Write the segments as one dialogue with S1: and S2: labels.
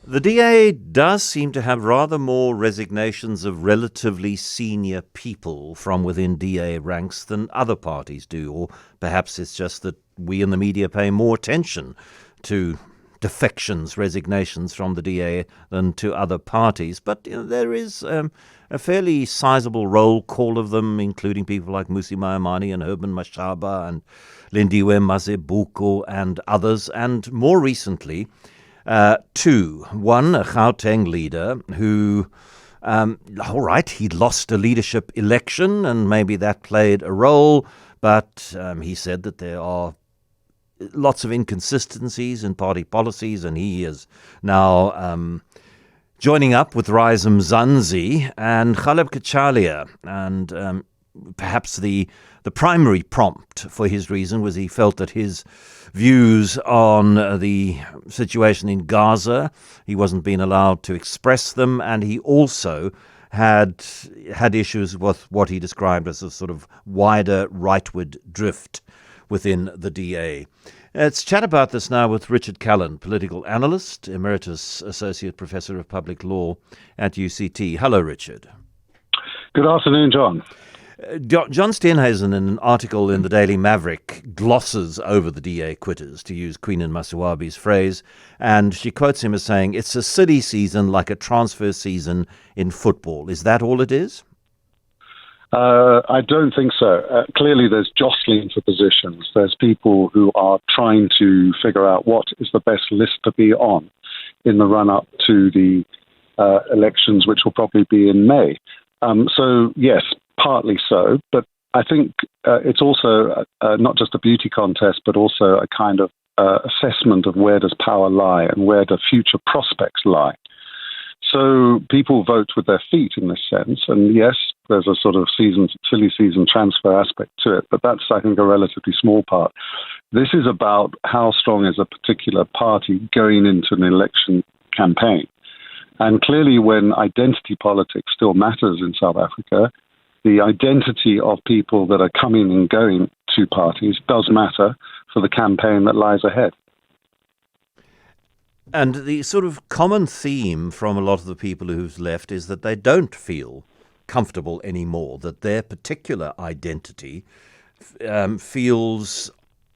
S1: The DA does seem to have rather more resignations of relatively senior people from within DA ranks than other parties do, or perhaps it's just that we in the media pay more attention to defections, resignations from the DA than to other parties. But there is a fairly sizable roll call of them, including people like Mmusi Maimane and Herman Mashaba and Lindiwe Mazibuko and others. And more recently, two. One, a Gauteng leader who, all right, he'd lost a leadership election and maybe that played a role, but he said that there are lots of inconsistencies in party policies, and he is now joining up with Rise Mzansi and Ghaleb Cachalia. And perhaps the primary prompt for his reason was he felt that his views on the situation in Gaza, he wasn't being allowed to express them, and he also had issues with what he described as a sort of wider rightward drift within the DA. Let's chat about this now with Richard Calland, political analyst, emeritus associate professor of public law at UCT. Hello, Richard.
S2: Good afternoon, John.
S1: John Steenhuisen, in an article in the Daily Maverick, glosses over the DA quitters, to use Queen Masuabi's phrase, and she quotes him as saying, "It's a silly season like a transfer season in football." Is that all it is?
S2: I don't think so. Clearly, there's jostling for positions. There's people who are trying to figure out what is the best list to be on in the run-up to the elections, which will probably be in May. So, yes, partly so. But I think it's also not just a beauty contest, but also a kind of assessment of where does power lie and where do future prospects lie. So people vote with their feet in this sense. And yes, there's a sort of silly season transfer aspect to it, but that's, I think, a relatively small part. This is about how strong is a particular party going into an election campaign. And clearly when identity politics still matters in South Africa, the identity of people that are coming and going to parties does matter for the campaign that lies ahead.
S1: And the sort of common theme from a lot of the people who've left is that they don't feel comfortable anymore, that their particular identity feels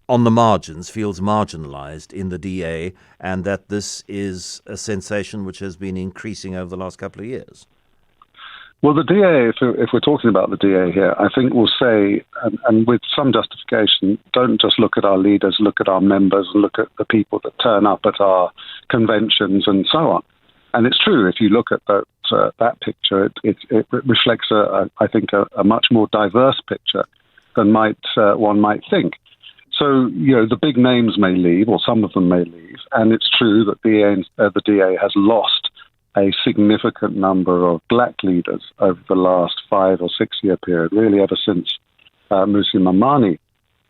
S1: on the margins, feels marginalized in the DA, and that this is a sensation which has been increasing over the last couple of years.
S2: Well, the DA, if we're talking about the DA here, I think we'll say, and with some justification, don't just look at our leaders, look at our members, and look at the people that turn up at our conventions and so on. And it's true, if you look at that picture, it reflects, I think, a much more diverse picture than one might think. So, the big names may leave, or some of them may leave, and it's true that the DA has lost a significant number of black leaders over the last 5 or 6 year period, really ever since Mmusi Maimane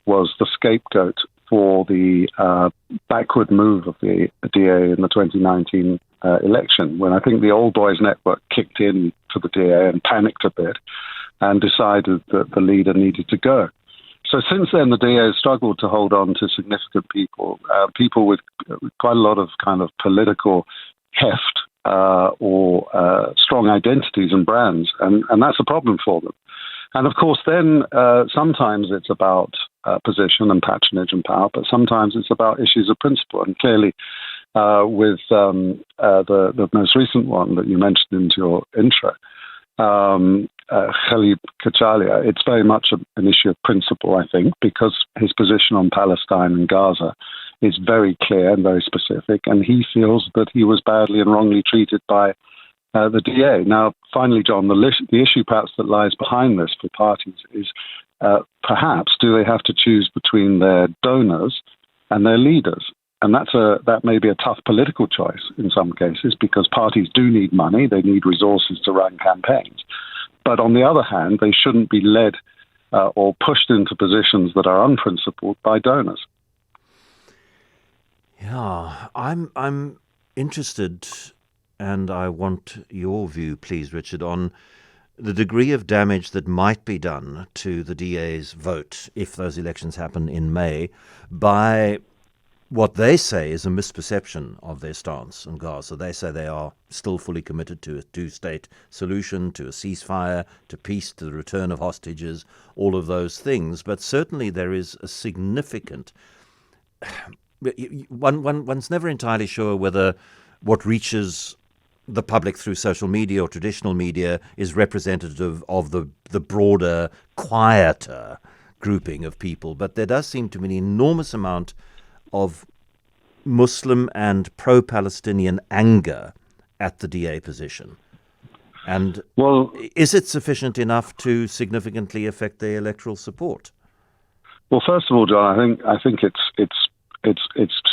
S2: was the scapegoat for the backward move of the DA in the 2019 election, when I think the Old Boys Network kicked in to the DA and panicked a bit and decided that the leader needed to go. So since then, the DA has struggled to hold on to significant people with quite a lot of kind of political heft, or strong identities and brands, and that's a problem for them. And of course, then sometimes it's about position and patronage and power, but sometimes it's about issues of principle. And clearly, with the most recent one that you mentioned in your intro, Ghaleb Cachalia, it's very much an issue of principle, I think, because his position on Palestine and Gaza is very clear and very specific, and he feels that he was badly and wrongly treated by the DA. Now, finally, John, the issue perhaps that lies behind this for parties is perhaps do they have to choose between their donors and their leaders? And that may be a tough political choice in some cases, because parties do need money, they need resources to run campaigns. But on the other hand, they shouldn't be led or pushed into positions that are unprincipled by donors.
S1: Yeah, I'm interested, and I want your view, please, Richard, on the degree of damage that might be done to the DA's vote if those elections happen in May by what they say is a misperception of their stance on Gaza. They say they are still fully committed to a two-state solution, to a ceasefire, to peace, to the return of hostages, all of those things. But certainly there is a significant... One's never entirely sure whether what reaches the public through social media or traditional media is representative of the broader, quieter grouping of people. But there does seem to be an enormous amount of Muslim and pro-Palestinian anger at the DA position. And is it sufficient enough to significantly affect their electoral support?
S2: Well, first of all, John, I think it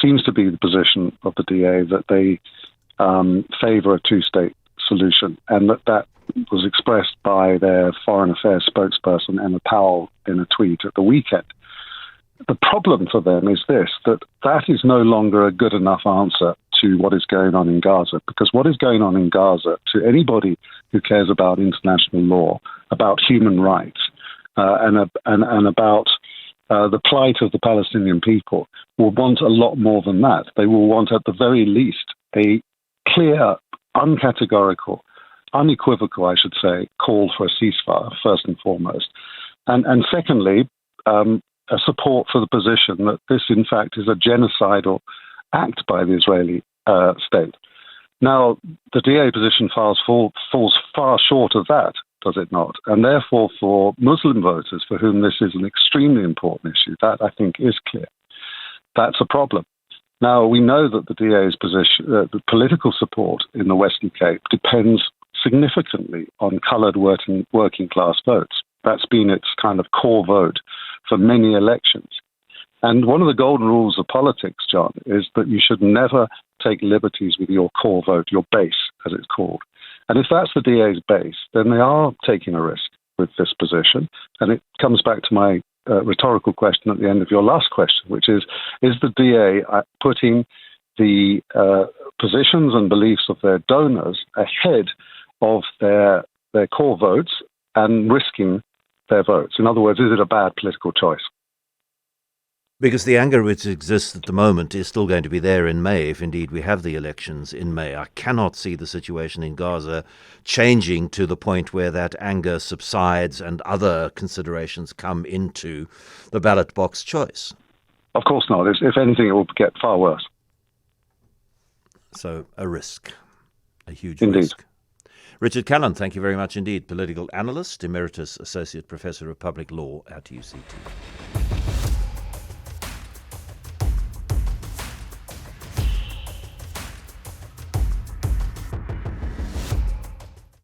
S2: seems to be the position of the DA that they favour a two-state solution, and that was expressed by their foreign affairs spokesperson Emma Powell in a tweet at the weekend. The problem for them is this, that is no longer a good enough answer to what is going on in Gaza, because what is going on in Gaza, to anybody who cares about international law, about human rights, and about the plight of the Palestinian people, will want a lot more than that. They will want, at the very least, a clear, uncategorical, unequivocal, I should say, call for a ceasefire, first and foremost. And secondly, a support for the position that this, in fact, is a genocidal act by the Israeli state. Now, the DA position falls far short of that, does it not? And therefore, for Muslim voters for whom this is an extremely important issue, that, I think, is clear. That's a problem. Now, we know that the DA's position, the political support in the Western Cape depends significantly on coloured working class votes. That's been its kind of core vote for many elections. And one of the golden rules of politics, John, is that you should never take liberties with your core vote, your base, as it's called. And if that's the DA's base, then they are taking a risk with this position. And it comes back to my rhetorical question at the end of your last question, which is the DA putting the positions and beliefs of their donors ahead of their core votes and risking their votes? In other words, is it a bad political choice?
S1: Because the anger which exists at the moment is still going to be there in May, if indeed we have the elections in May. I cannot see the situation in Gaza changing to the point where that anger subsides and other considerations come into the ballot box choice.
S2: Of course not. If anything, it will get far worse.
S1: So a risk, a huge
S2: Indeed.
S1: risk. Richard Calland, thank you very much indeed. Political analyst, emeritus associate professor of public law at UCT.